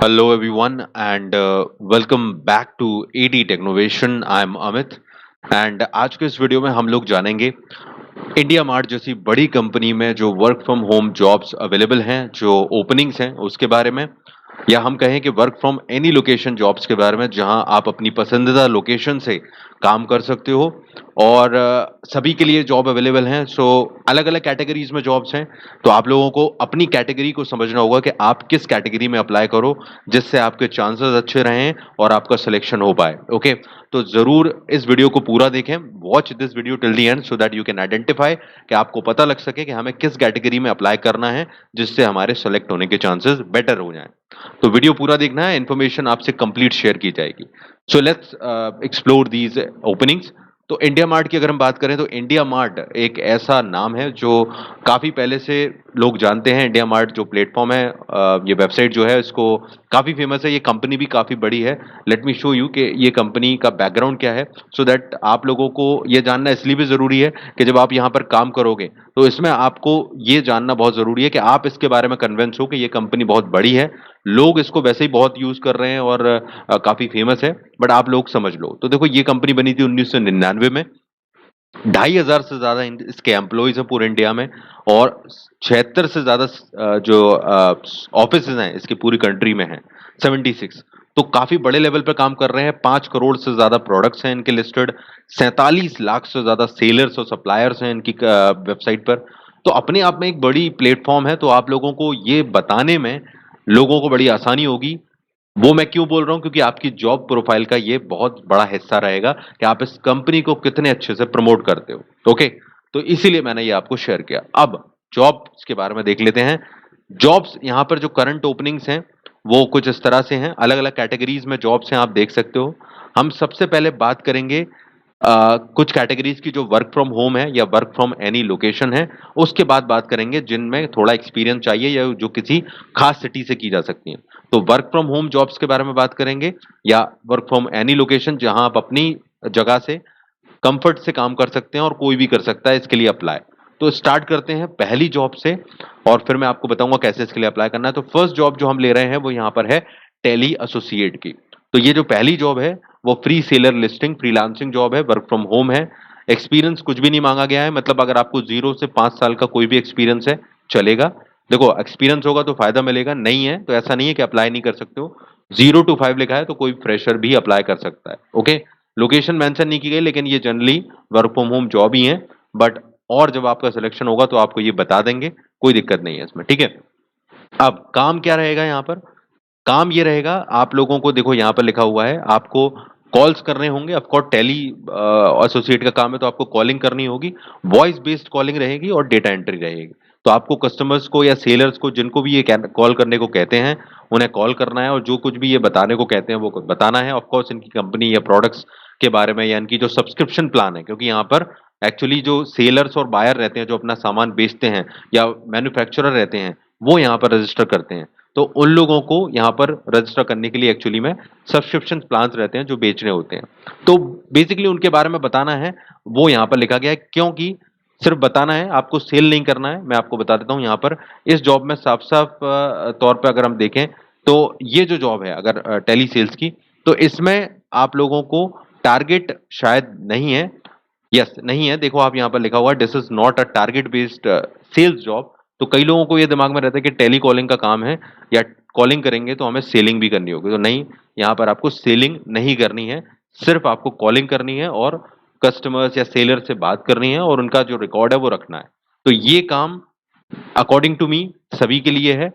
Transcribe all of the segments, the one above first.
Hello everyone and welcome back to AD Technovation. I am Amit and आज के इस video में हम लोग जानेंगे इंडिया मार्ट जैसी बड़ी कंपनी में जो work from home jobs available हैं, जो ओपनिंग्स हैं उसके बारे में, या हम कहें कि work from any location jobs के बारे में जहां आप अपनी पसंदीदा लोकेशन से काम कर सकते हो। और सभी के लिए जॉब अवेलेबल हैं। सो अलग अलग कैटेगरीज में जॉब्स हैं, तो आप लोगों को अपनी कैटेगरी को समझना होगा कि आप किस कैटेगरी में अप्लाई करो जिससे आपके चांसेस अच्छे रहें और आपका सिलेक्शन हो पाए। ओके, तो जरूर इस वीडियो को पूरा देखें। Watch this video till the and so that you can identify कि आपको पता लग सके कि हमें किस कैटेगरी में अप्लाई करना है जिससे हमारे सेलेक्ट होने के चांसेस बेटर हो जाएं। तो वीडियो पूरा देखना है, इन्फॉर्मेशन आपसे कंप्लीट शेयर की जाएगी। So let's explore these openings. तो इंडिया मार्ट की अगर हम बात करें तो इंडिया मार्ट एक ऐसा नाम है जो काफी पहले से लोग जानते हैं। इंडिया मार्ट जो प्लेटफॉर्म है, ये वेबसाइट जो है, इसको काफी फेमस है। ये कंपनी भी काफी बड़ी है। लेट मी शो यू कि ये कंपनी का बैकग्राउंड क्या है, सो दैट आप लोगों को ये जानना इसलिए भी जरूरी है कि जब आप यहाँ पर काम करोगे तो इसमें आपको ये जानना बहुत जरूरी है कि आप इसके बारे में कन्विंस हो कि ये कंपनी बहुत बड़ी है। लोग इसको वैसे ही बहुत यूज कर रहे हैं और काफी फेमस है, बट आप लोग समझ लो। तो देखो, ये कंपनी बनी थी 1999 में। 2,500 से ज्यादा इसके एम्प्लॉयज हैं पूरे इंडिया में, और 76 से ज्यादा जो ऑफिस हैं इसकी पूरी कंट्री में हैं, 76। तो काफी बड़े लेवल पे काम कर रहे हैं। 5 करोड़ से ज्यादा प्रोडक्ट्स हैं इनके लिस्टेड। 47 लाख से ज्यादा सेलर्स और सप्लायर्स हैं इनकी वेबसाइट पर। तो अपने आप में एक बड़ी प्लेटफॉर्म है। तो आप लोगों को ये बताने में लोगों को बड़ी आसानी होगी। वो मैं क्यों बोल रहा हूँ, क्योंकि आपकी जॉब प्रोफाइल का ये बहुत बड़ा हिस्सा रहेगा कि आप इस कंपनी को कितने अच्छे से प्रमोट करते हो। ओके, तो इसीलिए मैंने ये आपको शेयर किया। अब जॉब्स के बारे में देख लेते हैं। जॉब्स यहाँ पर जो करंट ओपनिंग्स हैं वो कुछ इस तरह से हैं। अलग अलग कैटेगरीज में जॉब्स हैं, आप देख सकते हो। हम सबसे पहले बात करेंगे कुछ कैटेगरीज की जो वर्क फ्रॉम होम है या वर्क फ्रॉम एनी लोकेशन है। उसके बाद बात करेंगे जिनमें थोड़ा एक्सपीरियंस चाहिए या जो किसी खास सिटी से की जा सकती है। तो वर्क फ्रॉम होम जॉब्स के बारे में बात करेंगे, या वर्क फ्रॉम एनी लोकेशन जहां आप अपनी जगह से कंफर्ट से काम कर सकते हैं और कोई भी कर सकता है इसके लिए अप्लाई। तो स्टार्ट करते हैं पहली जॉब से, और फिर मैं आपको बताऊंगा कैसे इसके लिए अप्लाई करना है। तो फर्स्ट जॉब जो हम ले रहे हैं वो यहाँ पर है टेली एसोसिएट की। तो ये जो पहली जॉब है वो free seller listing freelancing job है, वर्क फ्रॉम होम है। एक्सपीरियंस कुछ भी नहीं मांगा गया है, मतलब अगर आपको 0 से 5 साल का कोई भी एक्सपीरियंस है चलेगा। देखो, एक्सपीरियंस होगा तो फायदा मिलेगा, नहीं है तो ऐसा नहीं है कि अप्लाई नहीं कर सकते हो। 0 to 5 लिखा है तो कोई फ्रेशर भी अप्लाई कर सकता है। ओके, लोकेशन मेंशन नहीं की गई, लेकिन ये generally work from home job ही है। बट और जब आपका सिलेक्शन होगा तो आपको ये बता देंगे, कोई दिक्कत नहीं है इसमें। ठीक है, अब काम क्या रहेगा यहाँ पर। काम ये रहेगा, आप लोगों को देखो यहाँ पर लिखा हुआ है आपको कॉल्स करने होंगे। ऑफकोर्स टेली एसोसिएट का काम है तो आपको कॉलिंग करनी होगी। वॉइस बेस्ड कॉलिंग रहेगी और डेटा एंट्री रहेगी। तो आपको कस्टमर्स को या सेलर्स को, जिनको भी ये कॉल करने को कहते हैं, उन्हें कॉल करना है, और जो कुछ भी ये बताने को कहते हैं वो बताना है। ऑफकोर्स इनकी कंपनी या प्रोडक्ट्स के बारे में, या इनकी जो सब्सक्रिप्शन प्लान है, क्योंकि यहाँ पर एक्चुअली जो सेलर्स और बायर रहते हैं जो अपना सामान बेचते हैं, या मैन्युफैक्चरर रहते हैं, वो यहाँ पर रजिस्टर करते हैं। तो उन लोगों को यहाँ पर रजिस्टर करने के लिए एक्चुअली में सब्सक्रिप्शन प्लान्स रहते हैं जो बेचने होते हैं। तो बेसिकली उनके बारे में बताना है, वो यहाँ पर लिखा गया है। क्योंकि सिर्फ बताना है, आपको सेल नहीं करना है। मैं आपको बता देता हूँ यहाँ पर इस जॉब में साफ साफ तौर पे अगर हम देखें तो ये जो जॉब है अगर टेली सेल्स की, तो इसमें आप लोगों को टारगेट शायद नहीं है। यस, नहीं है। देखो, आप यहाँ पर लिखा हुआ है this is not a target based sales job. तो कई लोगों को ये दिमाग में रहता है कि टेली कॉलिंग का काम है, या कॉलिंग करेंगे तो हमें सेलिंग भी करनी होगी। तो नहीं, यहाँ पर आपको सेलिंग नहीं करनी है, सिर्फ आपको कॉलिंग करनी है और कस्टमर्स या सेलर से बात करनी है, और उनका जो रिकॉर्ड है वो रखना है। तो ये काम अकॉर्डिंग टू मी सभी के लिए है,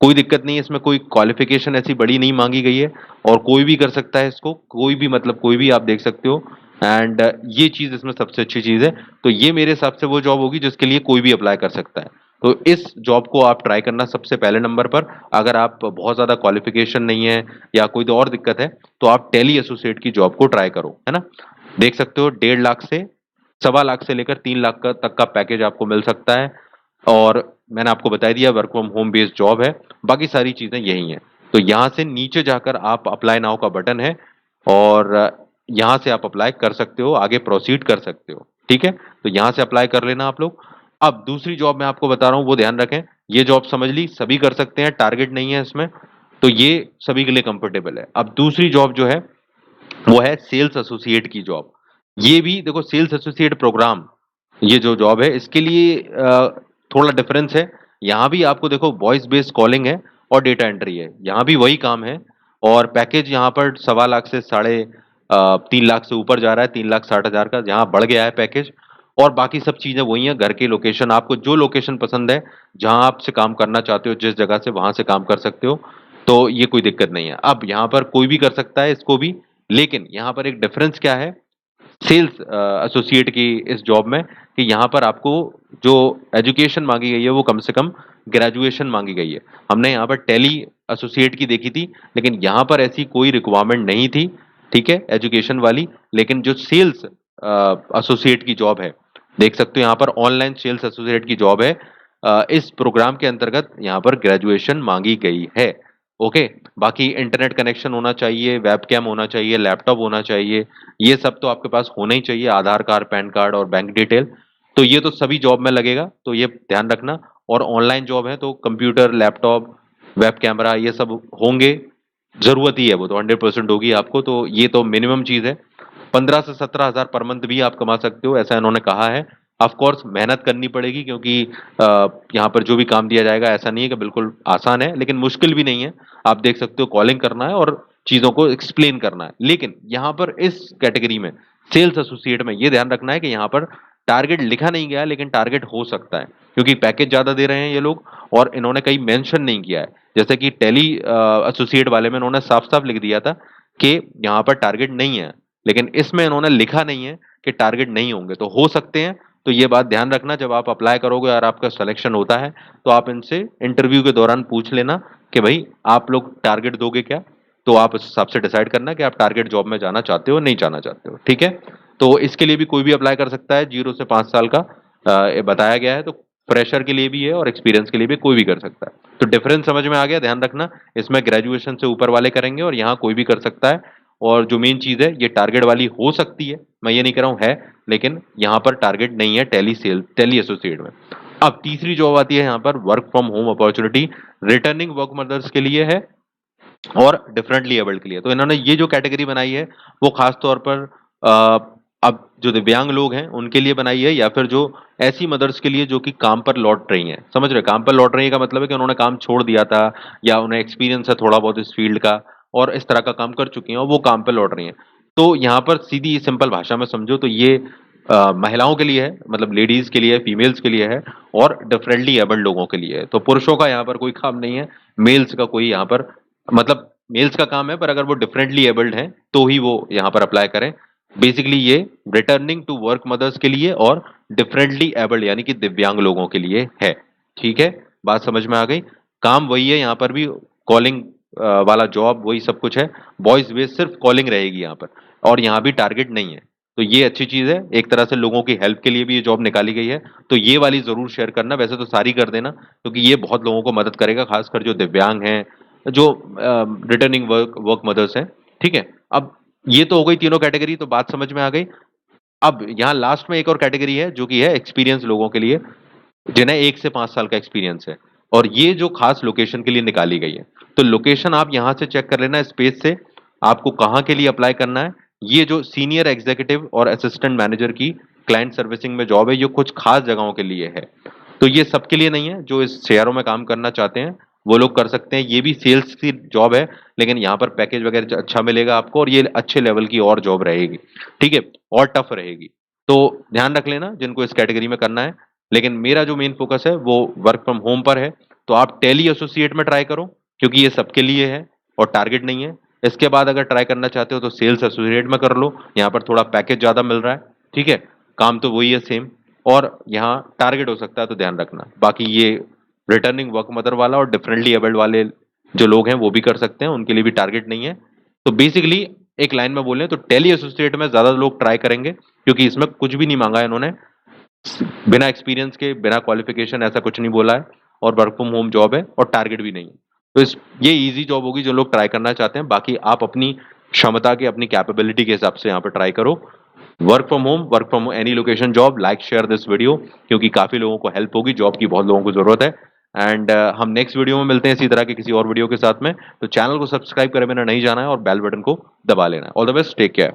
कोई दिक्कत नहीं है इसमें। कोई क्वालिफिकेशन ऐसी बड़ी नहीं मांगी गई है, और कोई भी कर सकता है इसको। कोई भी, मतलब कोई भी आप देख सकते हो। एंड ये चीज इसमें सबसे अच्छी चीज है। तो ये मेरे हिसाब से वो जॉब होगी जिसके लिए कोई भी अप्लाई कर सकता है। तो इस जॉब को आप ट्राई करना सबसे पहले नंबर पर। अगर आप बहुत ज्यादा क्वालिफिकेशन नहीं है या कोई तो और दिक्कत है, तो आप टेली एसोसिएट की जॉब को ट्राई करो, है ना। देख सकते हो 1.5 लाख से 1.25 लाख से लेकर 3 लाख का तक का पैकेज आपको मिल सकता है। और मैंने आपको बता दिया work from home based job है। बाकी सारी चीजें यही हैं। तो यहाँ से नीचे जाकर आप अप्लाई नाउ का बटन है, और यहाँ से आप अप्लाई कर सकते हो, आगे प्रोसीड कर सकते हो। ठीक है, तो यहाँ से अप्लाई कर लेना आप लोग। अब दूसरी जॉब मैं आपको बता रहा हूँ, वो ध्यान रखें। ये जॉब समझ ली, सभी कर सकते हैं, टारगेट नहीं है इसमें। तो ये सभी के लिए कंफर्टेबल है। अब दूसरी जॉब जो है वो है सेल्स एसोसिएट की जॉब। ये भी देखो सेल्स एसोसिएट प्रोग्राम, ये जो जॉब है इसके लिए थोड़ा डिफरेंस है। यहाँ भी आपको देखो वॉइस बेस्ड कॉलिंग है और डेटा एंट्री है, यहाँ भी वही काम है। और पैकेज यहाँ पर 1.25 लाख से 3 लाख से ऊपर जा रहा है, 3,60,000 का जहाँ बढ़ गया है पैकेज। और बाकी सब चीजें वही है, घर की लोकेशन, आपको जो लोकेशन पसंद है, जहां आप से काम करना चाहते हो, जिस जगह से, वहां से काम कर सकते हो। तो ये कोई दिक्कत नहीं है। अब यहाँ पर कोई भी कर सकता है इसको भी, लेकिन यहाँ पर एक डिफरेंस क्या है सेल्स एसोसिएट की इस जॉब में, कि यहाँ पर आपको जो एजुकेशन मांगी गई है वो कम से कम ग्रेजुएशन मांगी गई है। हमने यहाँ पर टैली एसोसिएट की देखी थी, लेकिन यहाँ पर ऐसी कोई रिक्वायरमेंट नहीं थी, ठीक है, एजुकेशन वाली। लेकिन जो सेल्स एसोसिएट की जॉब है, देख सकते हो यहाँ पर ऑनलाइन सेल्स एसोसिएट की जॉब है, इस प्रोग्राम के अंतर्गत यहाँ पर ग्रेजुएशन मांगी गई है। ओके, बाकी इंटरनेट कनेक्शन होना चाहिए, वेबकैम होना चाहिए, लैपटॉप होना चाहिए, ये सब तो आपके पास होना ही चाहिए, आधार कार्ड, पैन कार्ड और बैंक डिटेल। तो ये तो सभी जॉब में लगेगा, तो ये ध्यान रखना। और ऑनलाइन जॉब है तो कंप्यूटर, लैपटॉप, वेब कैमरा ये सब होंगे, जरूरत ही है, वो तो 100% होगी आपको। तो ये तो मिनिमम चीज है। 15 से 17 हजार पर मंथ भी आप कमा सकते हो, ऐसा इन्होंने कहा है। ऑफ कोर्स मेहनत करनी पड़ेगी, क्योंकि यहाँ पर जो भी काम दिया जाएगा ऐसा नहीं है कि बिल्कुल आसान है, लेकिन मुश्किल भी नहीं है। आप देख सकते हो, कॉलिंग करना है और चीजों को एक्सप्लेन करना है। लेकिन यहाँ पर इस कैटेगरी में सेल्स एसोसिएट में ये ध्यान रखना है कि यहाँ पर टारगेट लिखा नहीं गया है, लेकिन टारगेट हो सकता है, क्योंकि पैकेज ज्यादा दे रहे हैं ये लोग। और इन्होंने कहीं मेंशन नहीं किया है, जैसे कि टेली एसोसिएट वाले में इन्होंने साफ साफ लिख दिया था कि यहाँ पर टारगेट नहीं है, लेकिन इसमें इन्होंने लिखा नहीं है कि टारगेट नहीं होंगे, तो हो सकते हैं। तो ये बात ध्यान रखना, जब आप अप्लाई करोगे और आपका सिलेक्शन होता है, तो आप इनसे इंटरव्यू के दौरान पूछ लेना कि भाई आप लोग टारगेट दोगे क्या। तो आप उस हिसाब से डिसाइड करना कि आप टारगेट जॉब में जाना चाहते हो नहीं जाना चाहते हो, ठीक है। तो इसके लिए भी कोई भी अप्लाई कर सकता है, 0 से 5 साल का ये बताया गया है। तो फ्रेशर के लिए भी है और एक्सपीरियंस के लिए भी कोई भी कर सकता है। तो डिफरेंस समझ में आ गया, ध्यान रखना। इसमें ग्रेजुएशन से ऊपर वाले करेंगे और यहाँ कोई भी कर सकता है। और जो मेन चीज है, ये टारगेट वाली हो सकती है, मैं ये नहीं कह रहा हूँ है, लेकिन यहाँ पर टारगेट नहीं है टेली एसोसिएट में। अब तीसरी जॉब आती है यहाँ पर work from home opportunity, returning work mothers के लिए है और डिफरेंटली एबल्ड के लिए। तो इन्होंने ये जो कैटेगरी बनाई है वो खास तौर पर अब जो दिव्यांग लोग हैं उनके लिए बनाई है, या फिर जो ऐसी मदर्स के लिए जो कि काम पर लौट रही हैं। समझ रहे, काम पर लौट रही है का मतलब है कि उन्होंने काम छोड़ दिया था, या उन्हें एक्सपीरियंस है थोड़ा बहुत इस फील्ड का, और इस तरह का काम कर चुकी हैं और वो काम पर लौट रही हैं। तो यहाँ पर सीधी सिंपल भाषा में समझो तो ये महिलाओं के लिए है, मतलब लेडीज के लिए, फीमेल्स के लिए है, और डिफरेंटली एबल्ड लोगों के लिए है। तो पुरुषों का यहाँ पर कोई काम नहीं है, मेल्स का कोई यहाँ पर, मतलब मेल्स का काम है, पर अगर वो डिफरेंटली एबल्ड हैं तो ही वो यहाँ पर अप्लाई करें। बेसिकली ये रिटर्निंग टू वर्क मदर्स के लिए और डिफरेंटली एबल्ड यानी कि दिव्यांग लोगों के लिए है, ठीक है। बात समझ में आ गई। काम वही है, यहाँ पर भी कॉलिंग वाला जॉब वही सब कुछ है, वॉइस बेस्ड सिर्फ कॉलिंग रहेगी यहाँ पर, और यहाँ भी टारगेट नहीं है। तो ये अच्छी चीज है, एक तरह से लोगों की हेल्प के लिए भी ये जॉब निकाली गई है। तो ये वाली जरूर शेयर करना, वैसे तो सारी कर देना, क्योंकि ये बहुत लोगों को मदद करेगा, खासकर जो दिव्यांग हैं, जो रिटर्निंग वर्क मदर्स हैं, ठीक है। अब ये तो हो गई तीनों कैटेगरी, तो बात समझ में आ गई। अब यहाँ लास्ट में एक और कैटेगरी है जो कि है एक्सपीरियंस लोगों के लिए, जिन्हें 1 से 5 साल का एक्सपीरियंस है, और ये जो खास लोकेशन के लिए निकाली गई है। तो लोकेशन आप यहाँ से चेक कर लेना स्पेस से, आपको कहाँ के लिए अप्लाई करना है। ये जो सीनियर एग्जीक्यूटिव और असिस्टेंट मैनेजर की क्लाइंट सर्विसिंग में जॉब है, ये कुछ खास जगहों के लिए है। तो ये सबके लिए नहीं है, जो इस शहरों में काम करना चाहते हैं वो लोग कर सकते हैं। ये भी सेल्स की जॉब है, लेकिन यहाँ पर पैकेज वगैरह अच्छा मिलेगा आपको, और ये अच्छे लेवल की और जॉब रहेगी, ठीक है, और टफ रहेगी। तो ध्यान रख लेना जिनको इस कैटेगरी में करना है। लेकिन मेरा जो मेन फोकस है वो वर्क फ्रॉम होम पर है। तो आप टेली एसोसिएट में ट्राई करो, क्योंकि ये सबके लिए है और टारगेट नहीं है। इसके बाद अगर ट्राई करना चाहते हो तो सेल्स एसोसिएट में कर लो, यहाँ पर थोड़ा पैकेज ज्यादा मिल रहा है, ठीक है, काम तो वही है सेम, और यहाँ टारगेट हो सकता है, तो ध्यान रखना। बाकी ये रिटर्निंग वर्क मदर वाला और डिफरेंटली एबल्ड वाले जो लोग हैं वो भी कर सकते हैं, उनके लिए भी टारगेट नहीं है। तो बेसिकली एक लाइन में बोले तो टेली एसोसिएट में ज्यादा लोग ट्राई करेंगे, क्योंकि इसमें कुछ भी नहीं मांगा है इन्होंने, बिना एक्सपीरियंस के, बिना क्वालिफिकेशन, ऐसा कुछ नहीं बोला है, और वर्क फ्रॉम होम जॉब है और टारगेट भी नहीं है। तो इस ये इजी जॉब होगी जो लोग ट्राई करना चाहते हैं। बाकी आप अपनी क्षमता के, अपनी कैपेबिलिटी के हिसाब से यहाँ पर ट्राई करो। Work from home, work from any location job, like share this video, क्योंकि काफी लोगों को हेल्प होगी, जॉब की बहुत लोगों को जरूरत है। एंड हम नेक्स्ट वीडियो में मिलते हैं इसी तरह के किसी और वीडियो के साथ में। तो चैनल को सब्सक्राइब करे बिना नहीं जाना है और बेल बटन को दबा लेना है। All the best, take care.